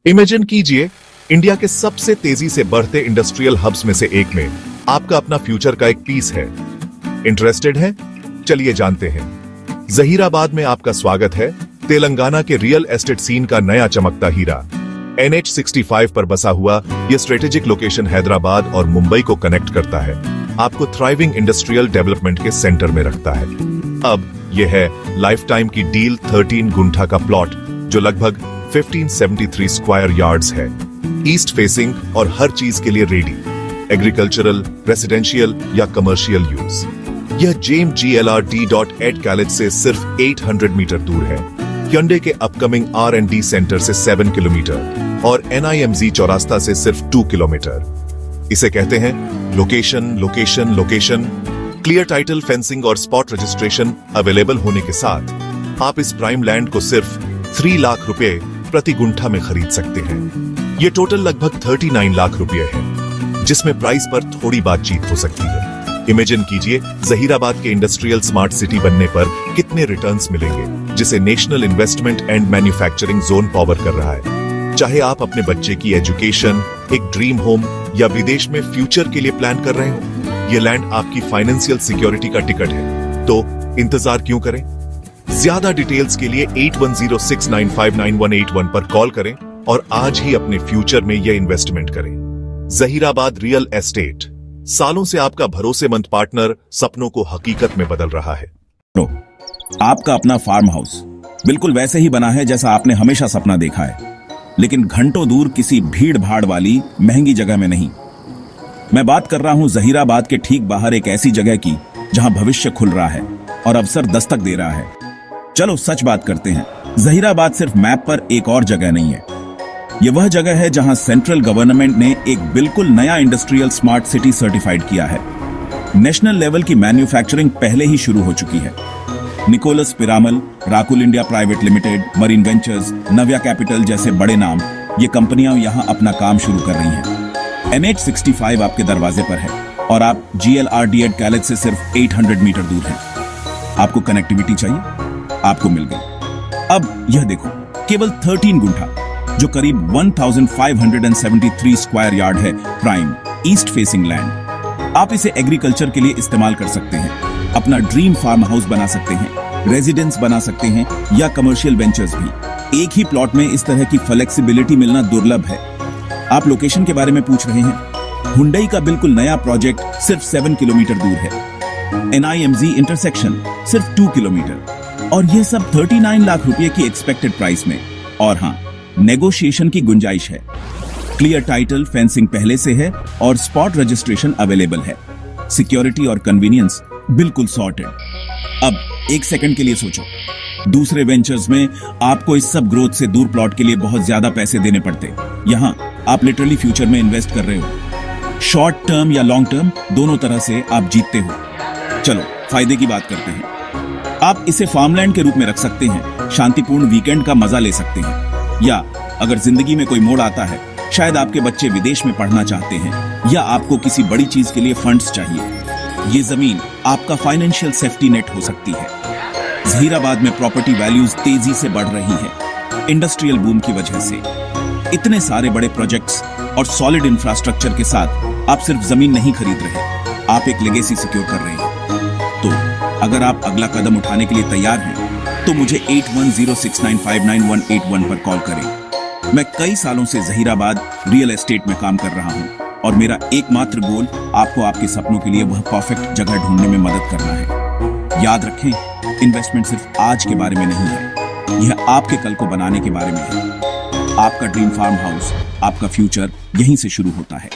Imagine कीजिए, India के सबसे तेजी से बढ़ते इंडस्ट्रियल हब्स में से एक में आपका अपना फ्यूचर का एक पीस है। इंटरेस्टेड है? चलिए जानते हैं। जहीराबाद में आपका स्वागत है। तेलंगाना के रियल एस्टेट सीन का नया चमकता हीरा। NH65 पर बसा हुआ यह स्ट्रेटेजिक लोकेशन हैदराबाद और मुंबई को कनेक्ट करता है, आपको थ्राइविंग इंडस्ट्रियल डेवलपमेंट के सेंटर में रखता है। अब यह है लाइफ टाइम की डील 13 गुंठा का प्लॉट जो लगभग 1573 स्क्वायर यार्ड्स है। ईस्ट फेसिंग और हर चीज के लिए रेडी, एग्रीकल्चरल, रेसिडेंशियल या कमर्शियल यूज। यह जेम GLRD.8 कॉलेज से सिर्फ 800 मीटर दूर है, Hyundai के अपकमिंग R&D सेंटर से 7 किलोमीटर और NIMZ चौरास्ता से सिर्फ 2 किलोमीटर। इसे कहते हैं location location location. Clear title, fencing और स्पॉट रजिस्ट्रेशन अवेलेबल होने के साथ आप इस प्राइम लैंड को सिर्फ 3 लाख रुपए प्रति गुंठा में खरीद सकते हैं। ये टोटल लगभग 39 लाख रुपए है, जिसमें प्राइस पर थोड़ी बातचीत हो सकती है। इमेजिन कीजिए, जहीराबाद के इंडस्ट्रियल स्मार्ट सिटी बनने पर कितने रिटर्न्स मिलेंगे, जिसे national investment and manufacturing zone power कर रहा है। चाहे आप अपने बच्चे की एजुकेशन, एक ड्रीम होम या विदेश में फ्यूचर के लिए प्लान कर रहे हो, ये लैंड आपकी फाइनेंशियल सिक्योरिटी का टिकट है। तो इंतजार क्यों करें? ज्यादा डिटेल्स के लिए 8106959181 पर कॉल करें और आज ही अपने फ्यूचर में यह इन्वेस्टमेंट करें। जहीराबाद रियल एस्टेट, सालों से आपका भरोसेमंद पार्टनर, सपनों को हकीकत में बदल रहा है। आपका अपना फार्म हाउस बिल्कुल वैसे ही बना है जैसा आपने हमेशा सपना देखा है, लेकिन घंटों दूर किसी भीड़ भाड़ वाली महंगी जगह में नहीं। मैं बात कर रहा हूं जहीराबाद के ठीक बाहर एक ऐसी जगह की जहां भविष्य खुल रहा है और अवसर दस्तक दे रहा है। चलो सच बात करते हैं, जहीराबाद सिर्फ मैप पर एक और जगह नहीं है। यह वह जगह है जहां सेंट्रल गवर्नमेंट ने एक बिल्कुल नया इंडस्ट्रियल स्मार्ट सिटी सर्टिफाइड किया है। नेशनल लेवल की मैन्युफैक्चरिंग पहले ही शुरू हो चुकी है। Nicholas Piramal, Rakul India private limited, marine ventures, Navya capital जैसे बड़े नाम, ये कंपनियां यहां अपना काम शुरू कर रही हैं। NH65 आपके दरवाजे पर है और आप GLRD.8 कॉलेज से सिर्फ 800 मीटर दूर हैं। आपको कनेक्टिविटी चाहिए, आपको मिल गई। अब यह देखो, केवल 13 गुंठा जो करीब 1573 स्क्वायर यार्ड है, प्राइम ईस्ट फेसिंग लैंड। आप इसे एग्रीकल्चर के लिए इस्तेमाल कर सकते हैं, अपना ड्रीम फार्म हाउस बना सकते हैं, रेजिडेंस बना सकते हैं या कमर्शियल वेंचर्स भी। एक ही प्लॉट में इस तरह की फ्लेक्सिबिलिटी मिलना दुर्लभ है। आप लोकेशन के बारे में पूछ रहे हैं? हुंडई का बिल्कुल नया प्रोजेक्ट सिर्फ 7 किलोमीटर दूर है। NIMZ इंटरसेक्शन सिर्फ 2 किलोमीटर, और यह सब 39 लाख रुपए की एक्सपेक्टेड प्राइस में। और हां, नेगोशिएशन की गुंजाइश है। क्लियर टाइटल, फेंसिंग पहले से है और स्पॉट रजिस्ट्रेशन अवेलेबल है। सिक्योरिटी और कन्वीनियंस बिल्कुल सॉर्टेड। अब एक सेकंड के लिए सोचो, दूसरे वेंचर्स में आपको इस सब ग्रोथ से दूर प्लॉट के लिए बहुत ज्यादा पैसे देने पड़ते। यहां आप लिटरली फ्यूचर में इन्वेस्ट कर रहे हो। शॉर्ट टर्म या लॉन्ग टर्म, दोनों तरह से आप जीतते हो। चलो फायदे की बात करते हैं। आप इसे फार्मलैंड के रूप में रख सकते हैं, शांतिपूर्ण वीकेंड का मजा ले सकते हैं, या अगर जिंदगी में कोई मोड़ आता है, शायद आपके बच्चे विदेश में पढ़ना चाहते हैं या आपको किसी बड़ी चीज के लिए फंड्स चाहिए, ये जमीन आपका फाइनेंशियल सेफ्टी नेट हो सकती है। जहीराबाद में प्रॉपर्टी वैल्यूज तेजी से बढ़ रही हैं, इंडस्ट्रियल बूम की वजह से। इतने सारे बड़े प्रोजेक्ट्स और सॉलिड इंफ्रास्ट्रक्चर के साथ आप सिर्फ जमीन नहीं खरीद रहे, आप एक लेगेसी सिक्योर कर रहे हैं। तो अगर आप अगला कदम उठाने के लिए तैयार हैं, तो मुझे 8106959181 पर कॉल करें। मैं कई सालों से जहीराबाद रियल एस्टेट में काम कर रहा हूं और मेरा एकमात्र गोल आपको आपके सपनों के लिए वह परफेक्ट जगह ढूंढने में मदद करना है। याद रखें, इन्वेस्टमेंट सिर्फ आज के बारे में नहीं है, यह आपके कल को बनाने के बारे में है। आपका ड्रीम फार्म हाउस, आपका फ्यूचर यहीं से शुरू होता है।